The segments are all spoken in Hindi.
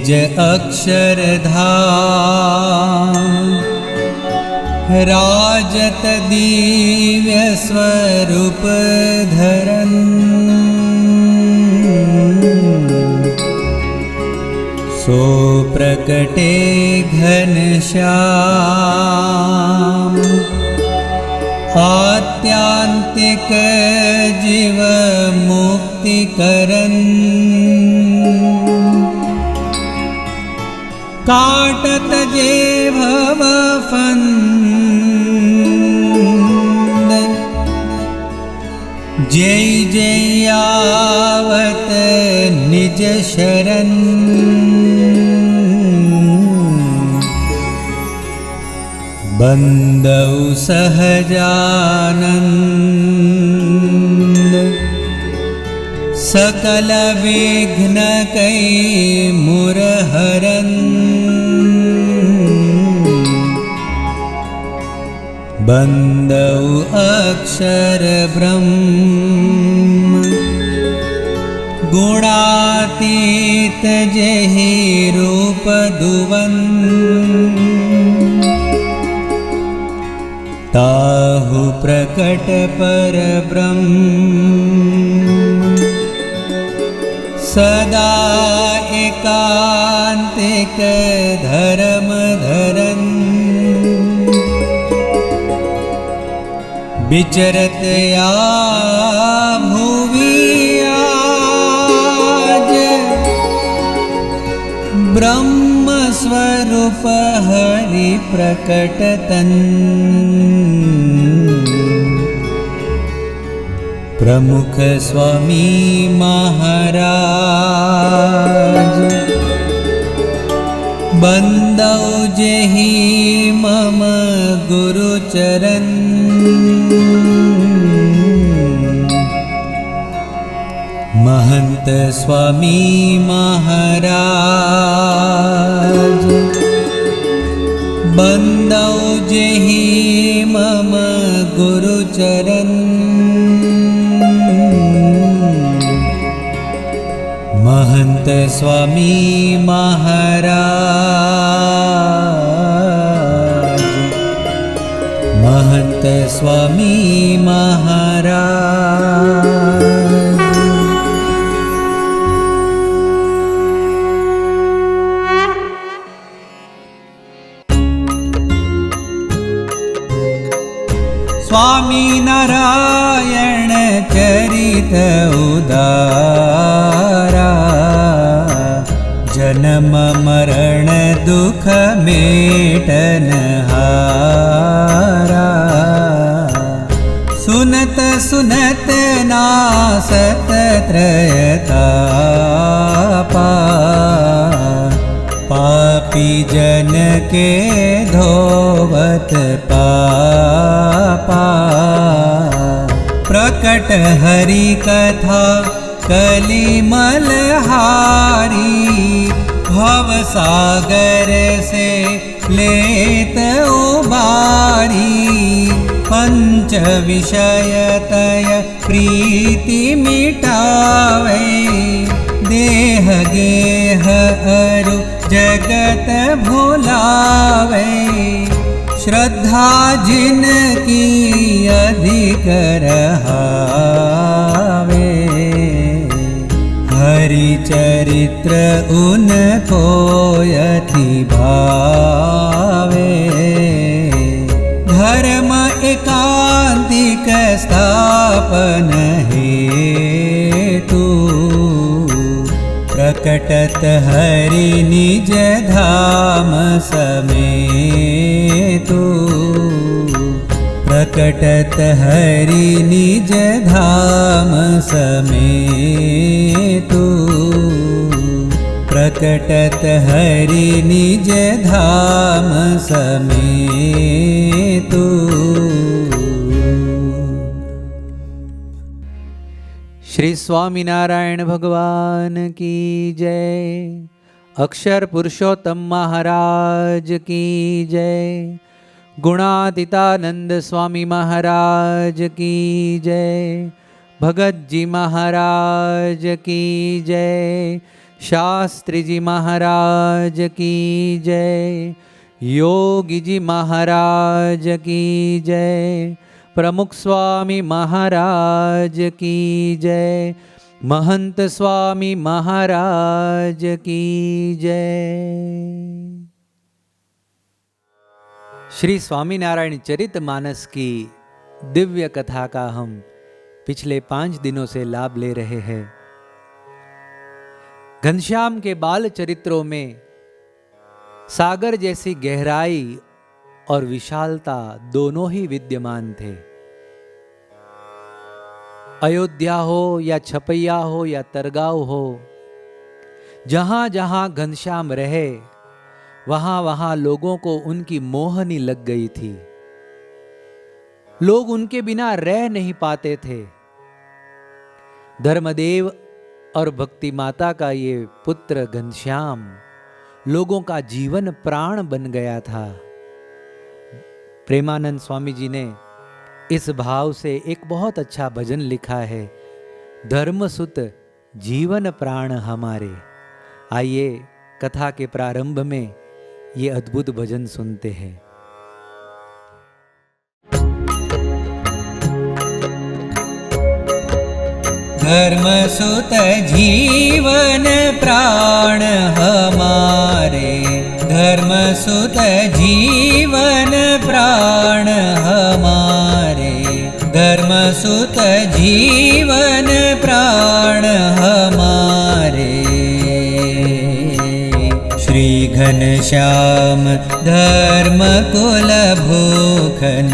निज अक्षरधाम राजत दिव्य स्वरूप धरन सो प्रकटे घनश्याम आत्यांतिक जीव मुक्ति करन काटत जे भव फंद जय जय आवत निज शरण बंदौ सहजानंद सकल विघ्न कै मुरहरन बंदौ अक्षर ब्रह्म गुणातीत जेहि रूप दुवन ताहु प्रकट पर ब्रह्म सदा एकांतिक धर्म धरन विचरत या भुवि आज ब्रह्म स्वरूप हरि प्रकटतन प्रमुख स्वामी महाराज बंदौ जेहि मम गुरु चरण महंत स्वामी महाराज बंदौ जेहि मम गुरु चरण महंत स्वामी महाराज महंत स्वामी महाराज स्वामी नारायण चरित उदारा जन्म मरण दुख मेटन हारा सुनत सुनत नासत त्रयतापा पापी जन के धोवत पापा प्रकट हरि कथा कलिमल हारी भव सागर से लेत उबारी पंच विषय तय प्रीति मिटावे देह गेह अरु जगत भुलावे श्रद्धा जिन की अधिक रहावे हरि चरित्र उनको यति भावे धर्म एकांतिक स्थापन हेतु प्रकटत हरि निज धाम समेतु प्रकटत हरि निज धाम समेतु प्रकटत हरि निज धाम समेतु। श्री स्वामीनारायण भगवान की जय। अक्षर पुरुषोत्तम महाराज की जय। गुणातीतानंद स्वामी महाराज की जय। भगत जी महाराज की जय। शास्त्री जी महाराज की जय, योगी जी महाराज की जय, प्रमुख स्वामी महाराज की जय, महंत स्वामी महाराज की जय। श्री स्वामीनारायण चरितमानस की दिव्य कथा का हम पिछले 5 दिनों से लाभ ले रहे हैं। घनश्याम के बाल चरित्रों में सागर जैसी गहराई और विशालता दोनों ही विद्यमान थे। अयोध्या हो या छपैया हो या तरगांव हो, जहां जहां घनश्याम रहे वहां वहां लोगों को उनकी मोहनी लग गई थी। लोग उनके बिना रह नहीं पाते थे। धर्मदेव और भक्ति माता का ये पुत्र घनश्याम लोगों का जीवन प्राण बन गया था। प्रेमानंद स्वामी जी ने इस भाव से एक बहुत अच्छा भजन लिखा है, धर्मसुत जीवन प्राण हमारे। आइए कथा के प्रारंभ में ये अद्भुत भजन सुनते हैं। धर्मसुत जीवन प्राण हमारे, धर्मसुत जीवन प्राण हमारे, धर्मसुत जीवन प्राण हमारे। श्री घनश्याम धर्म कुल भूखन,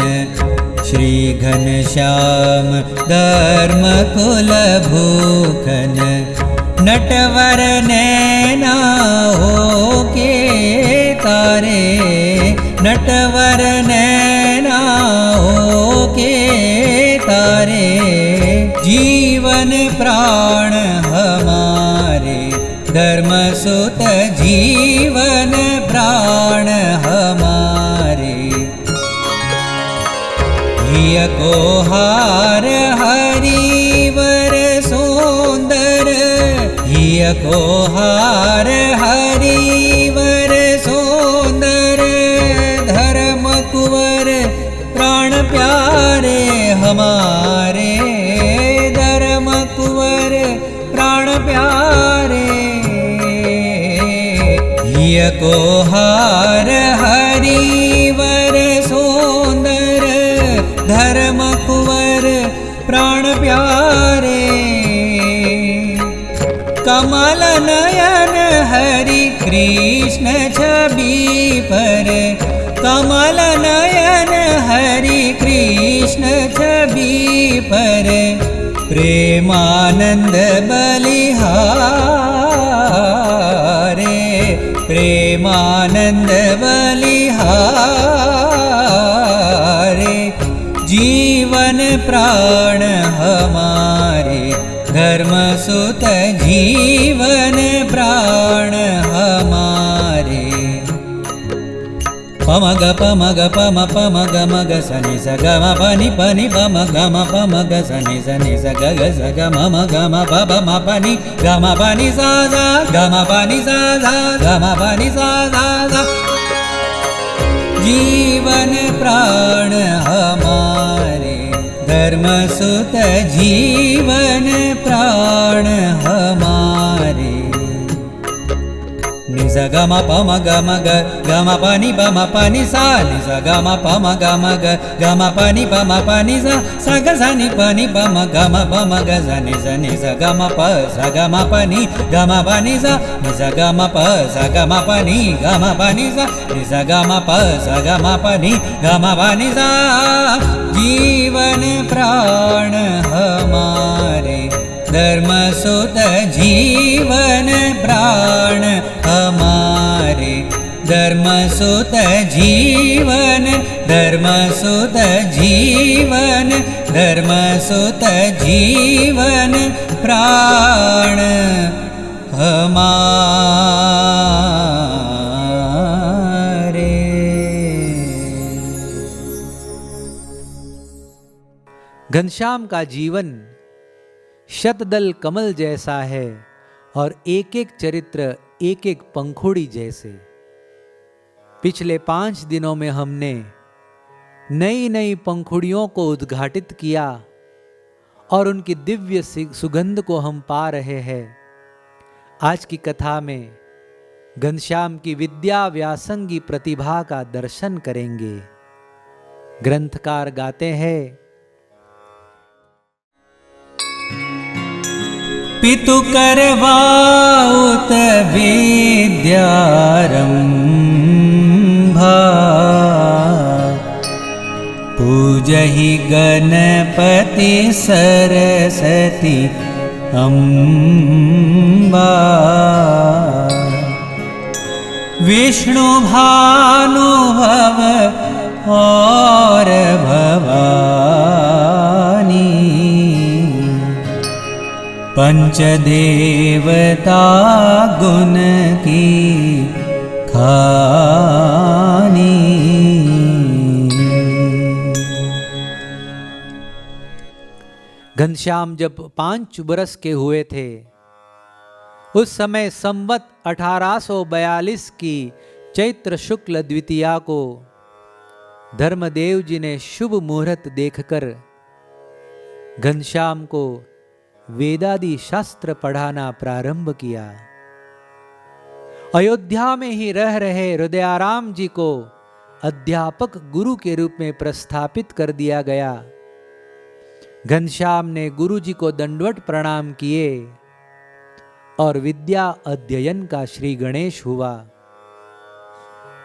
श्री घनश्याम धर्म कुल भूखन, नटवर नैना हो के तारे, नटवर नैना हो के तारे, जीवन प्राण हमारे, धर्मसुत जीवन प्राण हमारे। हिय को हार हरिवर सुंदर, हिय को हार हरिवर सुंदर, धर्म कुंवर प्राण प्यारे हमारे, धर्म कुंवर प्राण प्यारे। हिय को हार हरिवर सुंदर, धर्म कुंवर प्राण प्यारे। कमल नयन हरि कृष्ण छवि पर, कमल नयन हरि कृष्ण छवि पर, प्रेमानंद बलिहारे, प्रेमानंद बलिहारे। जीवन प्राण हमारे, धर्मसुत जीवन प्राण हमारे। पमग पमग पम पमग मग सनि स गम पनि पनि पम गम पमग सनि सनि स गग स गम म गम पब म पनि गम पनि सा सा गम पनि सा सा गम पनि सा सा सा। जीवन प्राण हमारे, धर्मसुत जीवन प्राण हमारे। निज गम पम गम ग गम पनि पम पनि सा, निज गम पम गम ग गम पनि पम पनि सा, स ग स नि पनि पम गम पम ग स नि स नि स गम प स गम पनि गम पनि सा, निज गम प स गम पनि गम पनि सा, निज गम प स गम पनि गम पनि सा। जीवन प्राण हमारे, धर्मसुत जीवन प्राण हमारे, धर्मसुत जीवन, धर्मसुत जीवन, धर्मसुत जीवन प्राण हमारे। घनश्याम का जीवन शतदल कमल जैसा है और एक एक चरित्र एक एक पंखुड़ी जैसे। पिछले 5 दिनों में हमने नई नई पंखुड़ियों को उद्घाटित किया और उनकी दिव्य सुगंध को हम पा रहे हैं। आज की कथा में घनश्याम की विद्या व्यासंगी प्रतिभा का दर्शन करेंगे। ग्रंथकार गाते हैं, पितु करवाउत विद्यारंभा, पूजहि गणपति सरस्वती अम्बा, विष्णु भानुभव और भवानी, पंचदेवता गुण की खानी। घनश्याम जब 5 बरस के हुए थे, उस समय संवत 1842 की चैत्र शुक्ल द्वितीया को धर्मदेव जी ने शुभ मुहूर्त देखकर घनश्याम को वेदादि शास्त्र पढ़ाना प्रारंभ किया। अयोध्या में ही रह रहे हृदयाराम जी को अध्यापक गुरु के रूप में प्रस्थापित कर दिया गया। घनश्याम ने गुरु जी को दंडवत प्रणाम किए और विद्या अध्ययन का श्री गणेश हुआ।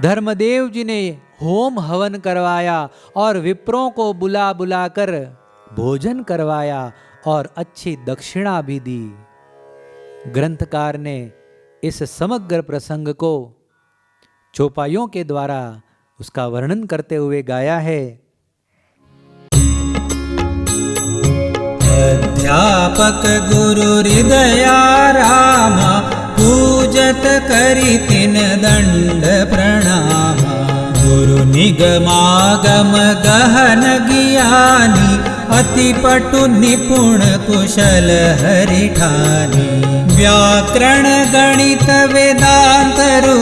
धर्मदेव जी ने होम हवन करवाया और विप्रों को बुला बुलाकर भोजन करवाया और अच्छी दक्षिणा भी दी। ग्रंथकार ने इस समग्र प्रसंग को चौपाइयों के द्वारा उसका वर्णन करते हुए गाया है। अध्यापक गुरु हृदयाराम, पूजत करि तिन दंड प्रणाम, गुरु निगमागम गहन ज्ञानी, अति पटु निपुण कुशल हरिठानी, व्याकरण गणित वेदांत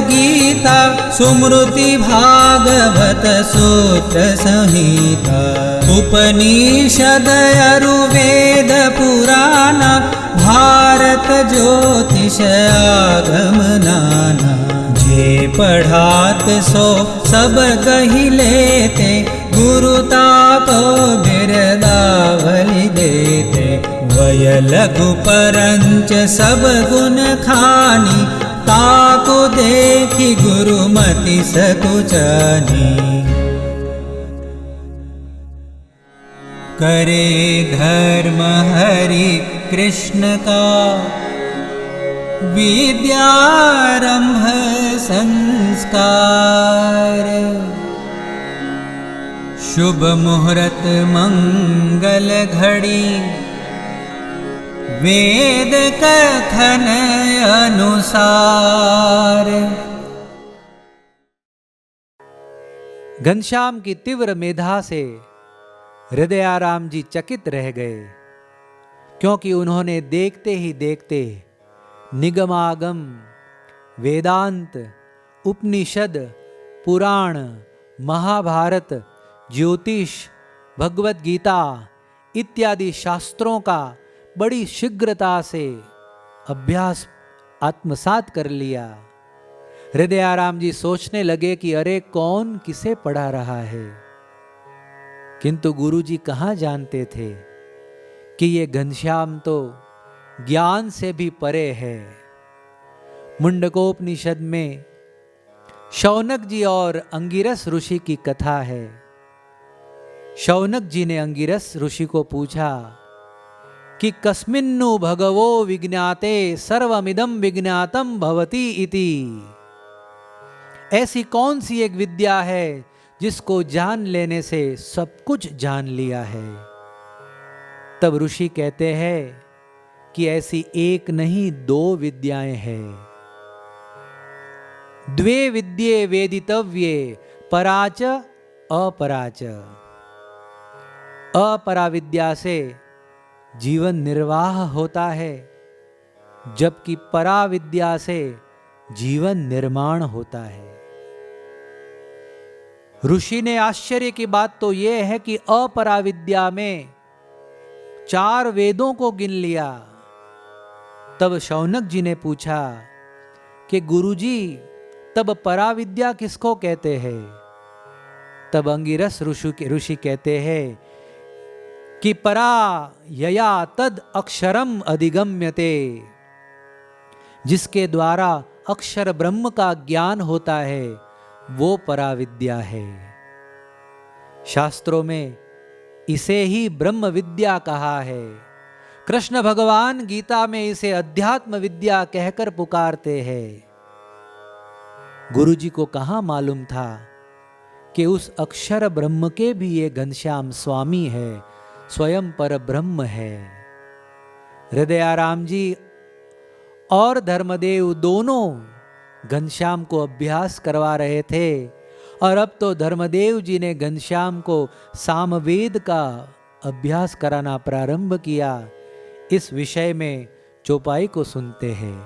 गीता, सुमृति भागवत सूत्र संहिता, उपनिषद अरुवेद पुराण, भारत ज्योतिष आगम नाना, जे पढ़ात सो सब गहि लेते, गुरु ताको बिरदावली देते, वय लघु परंच सब गुण खानी, ताको देखी गुरुमति सकुचानी, करे धर्म हरि कृष्ण का, विद्यारंभ संस्कार, शुभ मुहूर्त मंगल घड़ी, वेद कथन अनुसार। घनश्याम की तीव्र मेधा से हृदयाराम जी चकित रह गए, क्योंकि उन्होंने देखते ही देखते निगमागम, वेदांत, उपनिषद, पुराण, महाभारत, ज्योतिष, भगवत गीता इत्यादि शास्त्रों का बड़ी शीघ्रता से अभ्यास आत्मसात कर लिया। हृदयाराम जी सोचने लगे कि अरे कौन किसे पढ़ा रहा है, किंतु गुरुजी कहाँ जानते थे कि ये घनश्याम तो ज्ञान से भी परे है। मुंडकोपनिषद में शौनक जी और अंगिरस ऋषि की कथा है। शौनक जी ने अंगिरस ऋषि को पूछा कि कस्मिन्नु भगवो विज्ञाते सर्वमिदं विज्ञातम भवति इति, ऐसी कौन सी एक विद्या है जिसको जान लेने से सब कुछ जान लिया है। तब ऋषि कहते हैं कि ऐसी एक नहीं 2 विद्याएं हैं। द्वे विद्ये वेदितव्ये पराच अपराच। अपरा विद्या से जीवन निर्वाह होता है जबकि पराविद्या से जीवन निर्माण होता है। ऋषि ने आश्चर्य की बात तो यह है कि अपराविद्या में 4 वेदों को गिन लिया। तब शौनक जी ने पूछा कि गुरुजी, तब पराविद्या किसको कहते हैं? तब अंगिरस ऋषि कहते हैं कि परा यया तद अक्षरम अधिगम्यते, जिसके द्वारा अक्षर ब्रह्म का ज्ञान होता है वो पराविद्या है। शास्त्रों में इसे ही ब्रह्म विद्या कहा है। कृष्ण भगवान गीता में इसे अध्यात्म विद्या कहकर पुकारते हैं। गुरु जी को कहां मालूम था कि उस अक्षर ब्रह्म के भी ये घनश्याम स्वामी है, स्वयं पर ब्रह्म है। हृदयाराम जी और धर्मदेव दोनों घनश्याम को अभ्यास करवा रहे थे, और अब तो धर्मदेव जी ने घनश्याम को सामवेद का अभ्यास कराना प्रारंभ किया। इस विषय में चौपाई को सुनते हैं।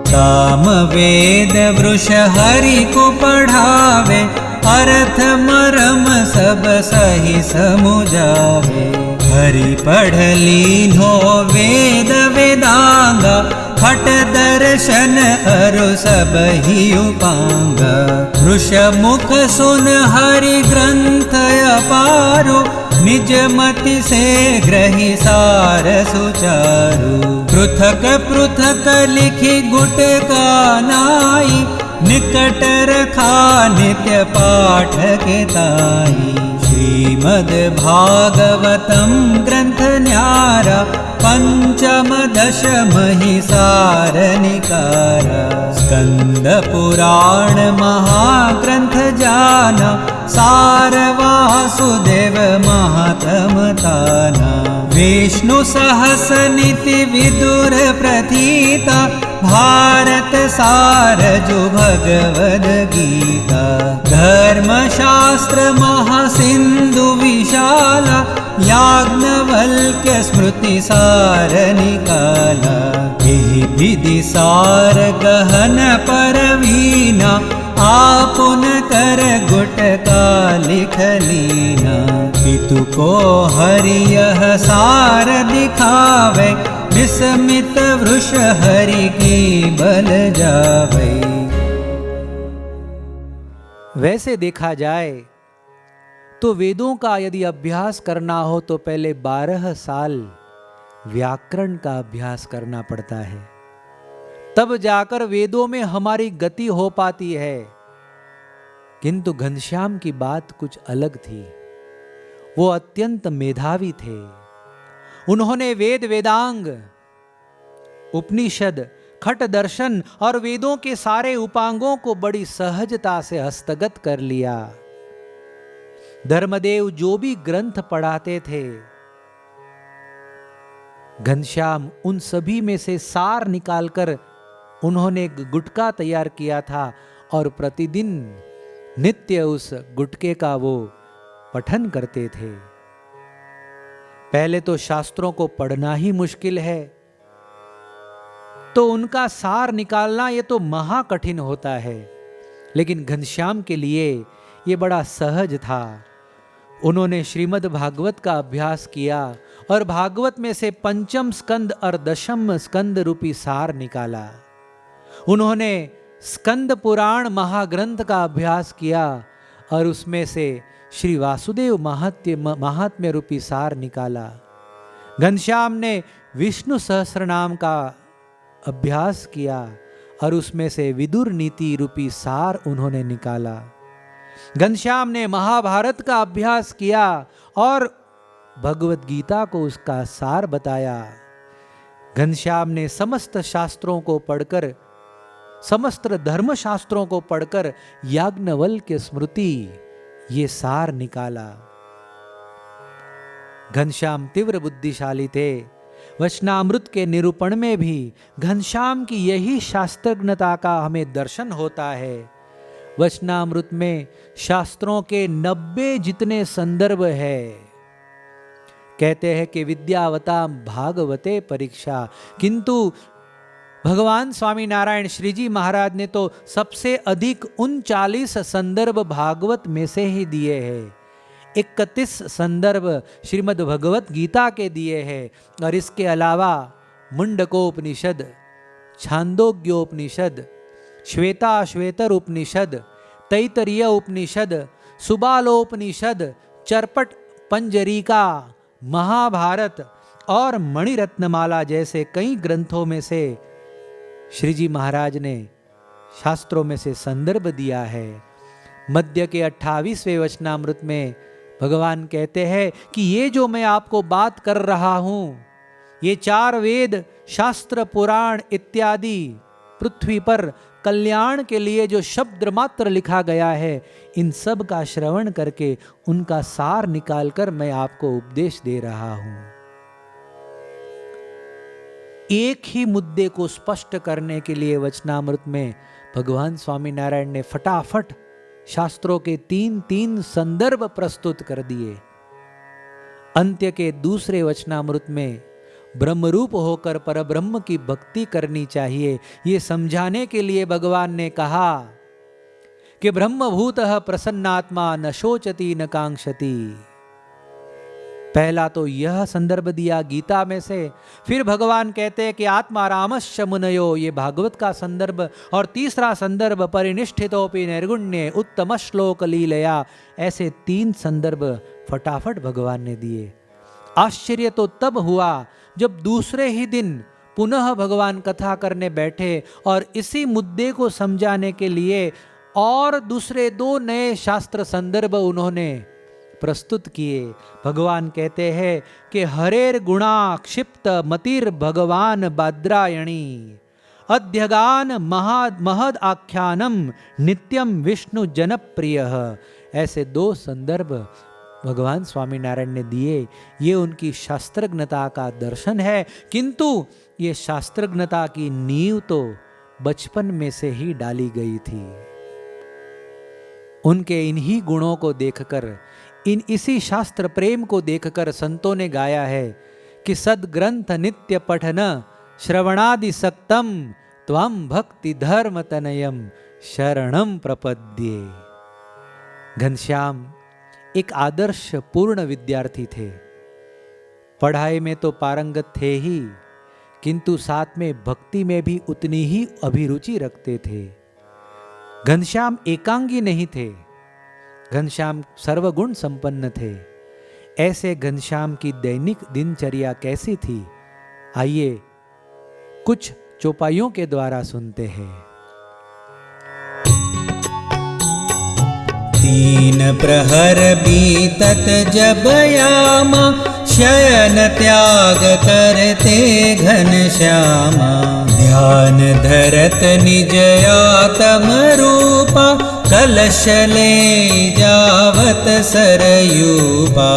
सामवेद वृष हरि को पढ़ावे, अर्थ मरम सब सही समुझावे। हरि पढ़ लीन्हो वेद वेदांगा, खट दर्शन अरु सब ही उपांगा। वृष मुख सुन हरि ग्रंथ अपारो, निज मति से ग्रही सार सुचारु। पृथक पृथक लिखि गुट का नाई, निकट रखा नित्य पाठ के ताई। श्रीमद् भागवतम ग्रंथ न्यारा, पंचम दशम ही सार निकारा। स्कंद पुराण महाग्रंथ जाना, सार वासुदेव महात्म ताना। विष्णु सहस निति विदुर प्रथीता, भारत सार जो भगवद गीता। धर्म शास्त्र महासिंधु विशाला, याज्ञवल्क्य स्मृति सार निकाला। यही विधि सार गहन परवीना, आपुन कर गुट का लिख लीना। पितु को हरि यह सार दिखावे, विस्मित वृष हरि की बल जावे। वैसे देखा जाए तो वेदों का यदि अभ्यास करना हो तो पहले 12 साल व्याकरण का अभ्यास करना पड़ता है, तब जाकर वेदों में हमारी गति हो पाती है। किंतु घनश्याम की बात कुछ अलग थी। वो अत्यंत मेधावी थे। उन्होंने वेद वेदांग, उपनिषद, खट दर्शन और वेदों के सारे उपांगों को बड़ी सहजता से हस्तगत कर लिया। धर्मदेव जो भी ग्रंथ पढ़ाते थे, घनश्याम उन सभी में से सार निकालकर उन्होंने एक गुटका तैयार किया था, और प्रतिदिन नित्य उस गुटके का वो पठन करते थे। पहले तो शास्त्रों को पढ़ना ही मुश्किल है, तो उनका सार निकालना ये तो महा कठिन होता है, लेकिन घनश्याम के लिए ये बड़ा सहज था। उन्होंने श्रीमद् भागवत का अभ्यास किया और भागवत में से पंचम स्कंद और दशम स्कंद रूपी सार निकाला। उन्होंने स्कंद पुराण महाग्रंथ का अभ्यास किया और उसमें से श्री वासुदेव महात्म्य रूपी सार निकाला। घनश्याम ने विष्णु सहस्रनाम का अभ्यास किया और उसमें से विदुर नीति रूपी सार उन्होंने निकाला। घनश्याम ने महाभारत का अभ्यास किया और भगवत गीता को उसका सार बताया। घनश्याम ने समस्त शास्त्रों को पढ़कर, समस्त धर्म शास्त्रों को पढ़कर याज्ञवल्क्य स्मृति ये सार निकाला। घनश्याम तीव्र बुद्धिशाली थे। वचनामृत के निरूपण में भी घनश्याम की यही शास्त्रज्ञता का हमें दर्शन होता है। वचनामृत में शास्त्रों के 90 जितने संदर्भ है, कहते हैं कि विद्यावताम भागवते परीक्षा, किंतु भगवान स्वामी नारायण श्री जी महाराज ने तो सबसे अधिक 39 संदर्भ भागवत में से ही दिए हैं। 31 संदर्भ श्रीमद् भगवत गीता के दिए हैं, और इसके अलावा मुंडकोपनिषद, छांदोग्योपनिषद, श्वेताश्वेतर उपनिषद, तैतरीय उपनिषद, सुबालोपनिषद, चरपट पंजरिका, महाभारत और मणिरत्नमाला जैसे कई ग्रंथों में से श्री जी महाराज ने शास्त्रों में से संदर्भ दिया है। मध्य के 28वें वचनामृत में भगवान कहते हैं कि ये जो मैं आपको बात कर रहा हूं, ये 4 वेद, शास्त्र, पुराण इत्यादि पृथ्वी पर कल्याण के लिए जो शब्द मात्र लिखा गया है, इन सब का श्रवण करके उनका सार निकालकर मैं आपको उपदेश दे रहा हूं। एक ही मुद्दे को स्पष्ट करने के लिए वचनामृत में भगवान स्वामी नारायण ने फटाफट शास्त्रों के 3 संदर्भ प्रस्तुत कर दिए। अंत्य के दूसरे वचनामृत में ब्रह्मरूप होकर परब्रह्म की भक्ति करनी चाहिए, ये समझाने के लिए भगवान ने कहा कि ब्रह्मभूतः प्रसन्नात्मा न शोचति न कांक्षति। पहला तो यह संदर्भ दिया गीता में से, फिर भगवान कहते हैं कि आत्मा रामश्च मुनयो, ये भागवत का संदर्भ, और तीसरा संदर्भ परिनिष्ठितोपि निर्गुण्य उत्तम श्लोक लीलया। ऐसे 3 संदर्भ फटाफट भगवान ने दिए। आश्चर्य तो तब हुआ जब दूसरे ही दिन पुनः भगवान कथा करने बैठे और इसी मुद्दे को समझाने के लिए और दूसरे 2 नए शास्त्र संदर्भ उन्होंने प्रस्तुत किए। भगवान कहते हैं कि हरेर गुणा क्षिप्त मतिर भगवान बाद्रायणी अध्यगान महद आख्यानम नित्यम विष्णु जनप्रिय। ऐसे 2 संदर्भ भगवान स्वामी नारायण ने दिए। ये उनकी शास्त्रज्ञता का दर्शन है, किंतु ये शास्त्रज्ञता की नींव तो बचपन में से ही डाली गई थी। उनके इन्हीं गुणों को देखकर, इसी शास्त्र प्रेम को देखकर संतों ने गाया है कि सद्ग्रंथ नित्य पठन श्रवणादि सक्तम त्वं भक्ति धर्म तनयम शरणम प्रपद्ये। घनश्याम एक आदर्श पूर्ण विद्यार्थी थे। पढ़ाई में तो पारंगत थे ही, किंतु साथ में भक्ति में भी उतनी ही अभिरुचि रखते थे। घनश्याम एकांगी नहीं थे, घनश्याम सर्वगुण संपन्न थे। ऐसे घनश्याम की दैनिक दिनचर्या कैसी थी, आइए कुछ चौपाइयों के द्वारा सुनते हैं। 3 प्रहर बीतत जब यामा, शयन त्याग करते घनश्यामा। ध्यान धरत निज आत्म रूपा, कलश ले जावत सरयूपा।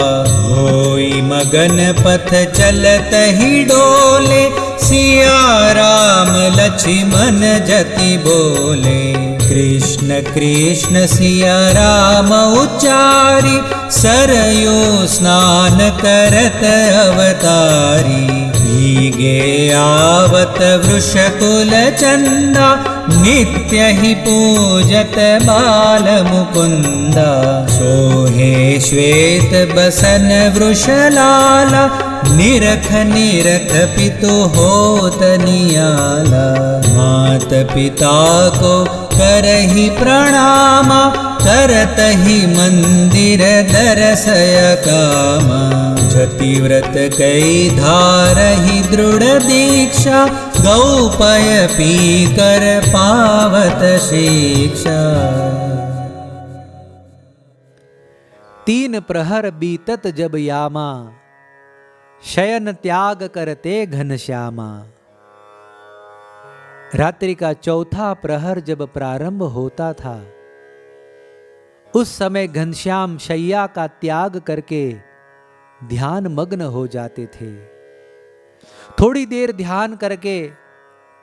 होई मगन पथ चलत ही डोले, सिया राम लक्ष्मण जति बोले। कृष्ण कृष्ण सिया राम उच्चारी, सरयू स्नान करत अवतारी। भीगे आवत वृषकुल चंदा, नित्य ही पूजत बाल मुकुंदा। सोहे श्वेत बसन वृषलाला, निरख निरख पितु होत नियाला। मात पिता को करहि प्रणामा, करत ही मंदिर दरसय कामा। जतिव्रत कई धारहि दृढ़ दीक्षा, गौपय पी कर पावत शिक्षा। 3 प्रहर बीतत जब यामा, शयन त्याग करते घनश्यामा। रात्रि का 4था प्रहर जब प्रारंभ होता था, उस समय घनश्याम शैया का त्याग करके ध्यान मग्न हो जाते थे। थोड़ी देर ध्यान करके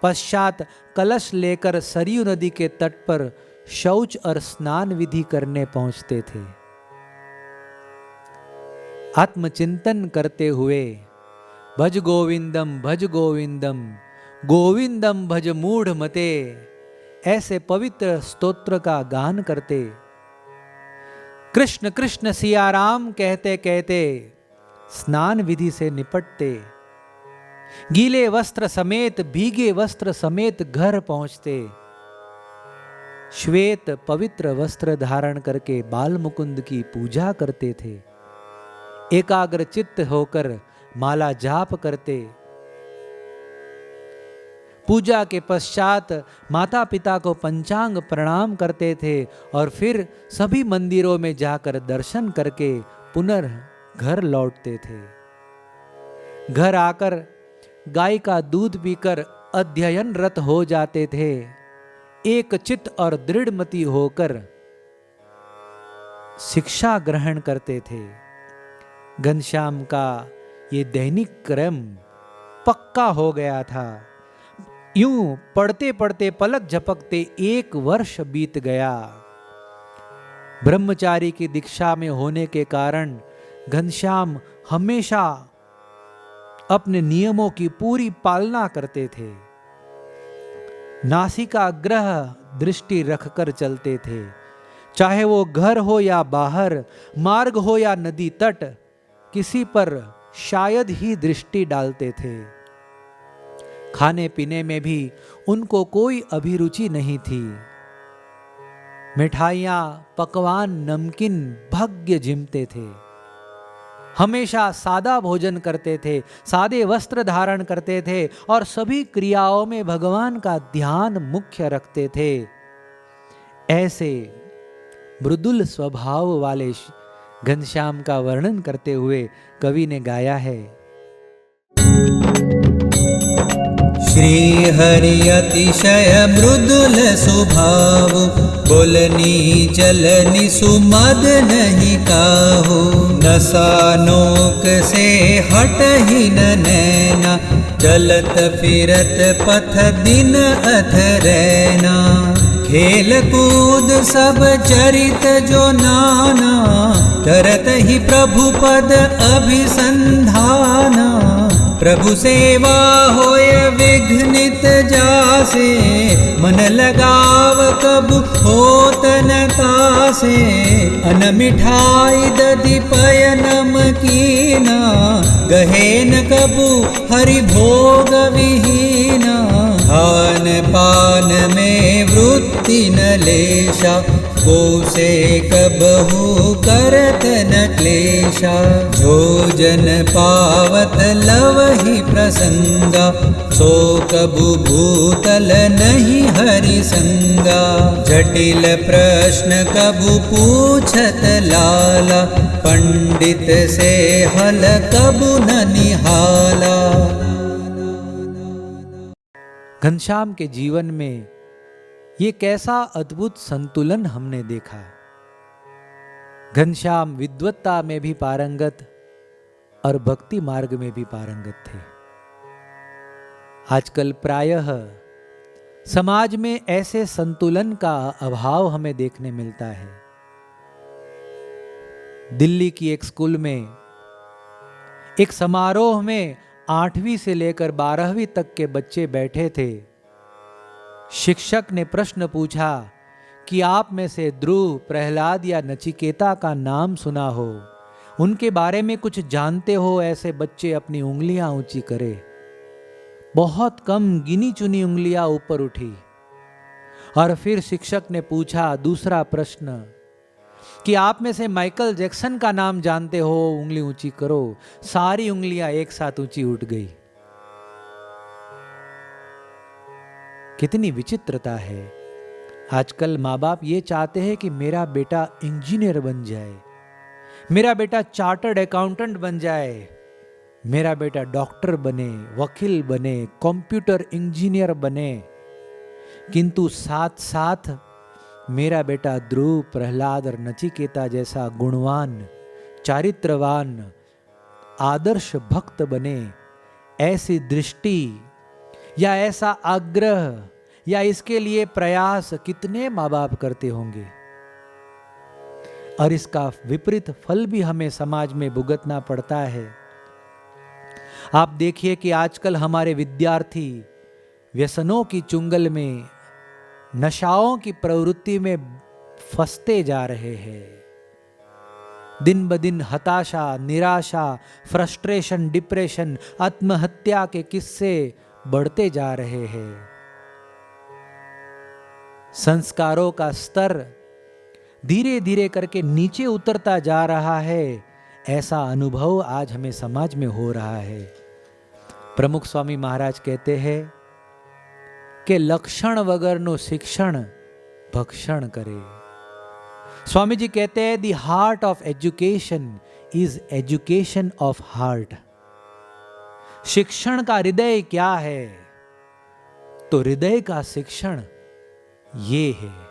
पश्चात कलश लेकर सरयू नदी के तट पर शौच और स्नान विधि करने पहुंचते थे। आत्मचिंतन करते हुए भज गोविंदम गोविंदम भज मूढ़ मते, ऐसे पवित्र स्तोत्र का गान करते, कृष्ण कृष्ण सिया राम कहते कहते स्नान विधि से निपटते, गीले वस्त्र समेत भीगे वस्त्र समेत घर पहुंचते, श्वेत पवित्र वस्त्र धारण करके बाल मुकुंद की पूजा करते थे, एकाग्र चित्त होकर माला जाप करते, पूजा के पश्चात माता पिता को पंचांग प्रणाम करते थे और फिर सभी मंदिरों में जाकर दर्शन करके पुनः घर लौटते थे। घर आकर गाय का दूध पीकर अध्ययनरत हो जाते थे, एक चित्त और दृढ़मति होकर शिक्षा ग्रहण करते थे। घनश्याम का ये दैनिक क्रम पक्का हो गया था। यूं पढ़ते पढ़ते पलक झपकते 1 वर्ष बीत गया। ब्रह्मचारी की दीक्षा में होने के कारण घनश्याम हमेशा अपने नियमों की पूरी पालना करते थे। नासिकाग्रह दृष्टि रखकर चलते थे, चाहे वो घर हो या बाहर, मार्ग हो या नदी तट, किसी पर शायद ही दृष्टि डालते थे। खाने पीने में भी उनको कोई अभिरुचि नहीं थी। मिठाइयाँ, पकवान, नमकीन भाग्य जिमते थे। हमेशा सादा भोजन करते थे, सादे वस्त्र धारण करते थे और सभी क्रियाओं में भगवान का ध्यान मुख्य रखते थे। ऐसे मृदुल स्वभाव वाले घनश्याम का वर्णन करते हुए कवि ने गाया है। श्री हरि अतिशय मृदुल स्वभाव, बोलनी चलनी सुमद नहीं काहू। नसानोक से हट ही न नैना, चलत फिरत पथ दिन अथ रैना। खेल कूद सब चरित जो नाना, करत ही प्रभु पद अभिसंधाना। प्रभु सेवा होय विघ्नित जासे, मन लगाव कबु होत न तासे। अन मिठाई दधि पय नमकीना, गहे न कबु हरि भोग विहीना। खान पान में वृत्ति न लेशा, को से कबहु करत न क्लेशा। जो जन पावत लवहि प्रसंगा, सो कबु भूतल नहीं हरि संगा। जटिल प्रश्न कबु पूछत लाला, पंडित से हल कबु न निहाला। घनश्याम के जीवन में ये कैसा अद्भुत संतुलन हमने देखा। घनश्याम विद्वत्ता में भी पारंगत और भक्ति मार्ग में भी पारंगत थे। आजकल प्रायः समाज में ऐसे संतुलन का अभाव हमें देखने मिलता है। दिल्ली की एक स्कूल में एक समारोह में 8वीं से लेकर 12वीं तक के बच्चे बैठे थे। शिक्षक ने प्रश्न पूछा कि आप में से ध्रुव, प्रहलाद या नचिकेता का नाम सुना हो, उनके बारे में कुछ जानते हो? ऐसे बच्चे अपनी उंगलियां ऊंची करे। बहुत कम गिनी चुनी उंगलियां ऊपर उठी। और फिर शिक्षक ने पूछा दूसरा प्रश्न कि आप में से माइकल जैक्सन का नाम जानते हो? उंगली ऊंची करो। सारी उंगलियां एक साथ ऊंची उठ गई। कितनी विचित्रता है। आजकल माँ बाप ये चाहते हैं कि मेरा बेटा इंजीनियर बन जाए, मेरा बेटा चार्टर्ड अकाउंटेंट बन जाए, मेरा बेटा डॉक्टर बने, वकील बने, कंप्यूटर इंजीनियर बने, किंतु साथ साथ मेरा बेटा ध्रुव, प्रहलाद और नचिकेता जैसा गुणवान, चारित्रवान, आदर्श भक्त बने। ऐसी दृष्टि या ऐसा आग्रह या इसके लिए प्रयास कितने माँ बाप करते होंगे। और इसका विपरीत फल भी हमें समाज में भुगतना पड़ता है। आप देखिए कि आजकल हमारे विद्यार्थी व्यसनों की चुंगल में, नशाओं की प्रवृत्ति में फंसते जा रहे हैं। दिन ब दिन हताशा, निराशा, फ्रस्ट्रेशन, डिप्रेशन, आत्महत्या के किस्से बढ़ते जा रहे हैं। संस्कारों का स्तर धीरे धीरे करके नीचे उतरता जा रहा है, ऐसा अनुभव आज हमें समाज में हो रहा है। प्रमुख स्वामी महाराज कहते हैं कि लक्षण वगरनो शिक्षण भक्षण करे। स्वामी जी कहते हैं the heart of education is education of heart. शिक्षण का हृदय क्या है? तो हृदय का शिक्षण ये है।